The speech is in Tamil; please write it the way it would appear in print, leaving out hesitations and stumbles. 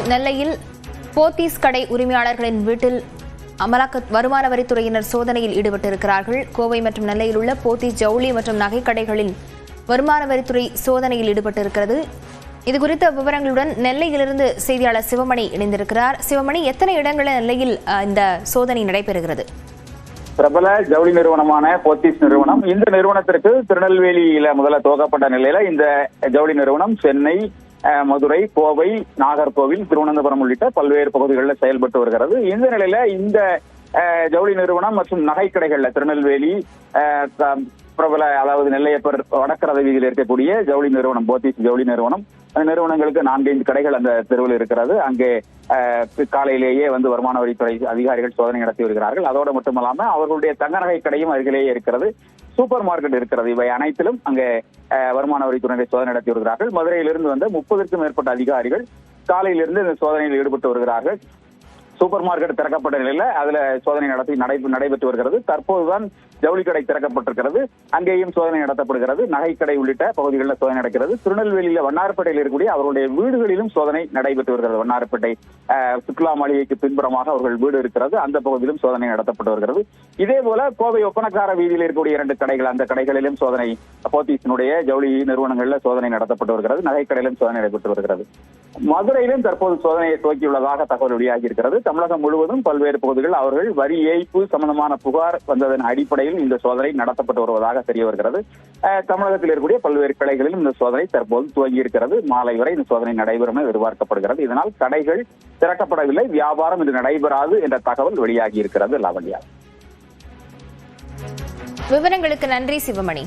நெல்லையில் போத்தீஸ் கடை உரிமையாளர்களின் வீட்டில் வருமான வரித்துறையினர் சோதனையில் ஈடுபட்டிருக்கிறார்கள். கோவை மற்றும் நெல்லையில் உள்ள போத்தீஸ் ஜவுளி மற்றும் நகை கடைகளில் வருமான வரித்துறை சோதனையில் ஈடுபட்டிருக்கிறது. இதுகுறித்த விவரங்களுடன் நெல்லையிலிருந்து செய்தியாளர் சிவமணி இணைந்திருக்கிறார். சிவமணி, எத்தனை இடங்களில் நெல்லையில் இந்த சோதனை நடைபெறுகிறது? பிரபல ஜவுளி நிறுவனமான போத்தீஸ் நிறுவனம், இந்த நிறுவனத்திற்கு திருநெல்வேலியில முதல்ல துவக்கப்பட்ட நிலையில இந்த ஜவுளி நிறுவனம் சென்னை, மதுரை, கோவை, நாகர்கோவில், திருவனந்தபுரம் உள்ளிட்ட பல்வேறு பகுதிகளில் செயல்பட்டு வருகிறது. இந்த நிலையில இந்த ஜவுளி நிறுவனம் மற்றும் நகைக்கடைகள்ல திருநெல்வேலி பிரபல அதாவது நெல்லையப்பர் வடக்கரத வீதியில் இருக்கக்கூடிய ஜவுளி நிறுவனம் போத்தீஸ் ஜவுளி நிறுவனம், அந்த நிறுவனங்களுக்கு 4-5 கடைகள் அந்த தெருவில் இருக்கிறது. அங்கே காலையிலேயே வருமான வரித்துறை அதிகாரிகள் சோதனை நடத்தி வருகிறார்கள். அதோடு மட்டுமல்லாம அவர்களுடைய தங்க நகை கடையும் அருகிலேயே இருக்கிறது, சூப்பர் மார்க்கெட் இருக்கிறது. இவை அனைத்திலும் அங்கே வருமான வரித்துறையினர் சோதனை நடத்தி வருகிறார்கள். மதுரையிலிருந்து வந்த 30க்கும் மேற்பட்ட அதிகாரிகள் காலையிலிருந்து இந்த சோதனையில் ஈடுபட்டு வருகிறார்கள். சூப்பர் மார்க்கெட் திறக்கப்பட்ட நிலையில அதுல சோதனை நடைபெற்று வருகிறது. தற்போதுதான் ஜவுளி கடை திறக்கப்பட்டிருக்கிறது, அங்கேயும் சோதனை நடத்தப்படுகிறது. நகைக்கடை உள்ளிட்ட பகுதிகளில் சோதனை நடக்கிறது. திருநெல்வேலியில வண்ணாரப்பேட்டையில் இருக்கக்கூடிய அவருடைய வீடுகளிலும் சோதனை நடைபெற்று வருகிறது. வண்ணாரப்பேட்டை சுற்றுலா மாளிகைக்கு பின்புறமாக அவர்கள் வீடு இருக்கிறது, அந்த பகுதியிலும் சோதனை நடத்தப்பட்டு வருகிறது. இதே போல கோவை ஒப்பனக்கார வீதியில் இருக்கக்கூடிய 2 கடைகள், அந்த கடைகளிலும் சோதனை போத்தீஸினுடைய ஜவுளி நிறுவனங்களில் சோதனை நடத்தப்பட்டு வருகிறது. நகைக்கடையிலும் சோதனை நடைபெற்று வருகிறது. மதுரையிலும் தற்போது சோதனையை துவக்கியுள்ளதாக தகவல் வெளியாகி இருக்கிறது. தமிழகம் முழுவதும் பல்வேறு பகுதிகள் அவர்கள் வரி ஏய்ப்பு சம்பந்தமான புகார் வந்ததன் அடிப்படையில் இந்த சோதனை நடத்தப்பட்டு வருவதாக தெரிய வருகிறது. தமிழகத்தில் இருக்கக்கூடிய பல்வேறு கிளைகளிலும் இந்த சோதனை தற்போது துவங்கி இருக்கிறது. மாலை வரை இந்த சோதனை நடைபெறும் என எதிர்பார்க்கப்படுகிறது. இதனால் கடைகள் திறக்கப்படவில்லை, வியாபாரம் இன்று நடைபெறாது என்ற தகவல் வெளியாகி இருக்கிறது. லாவண்யா, விவரங்களுக்கு நன்றி சிவமணி.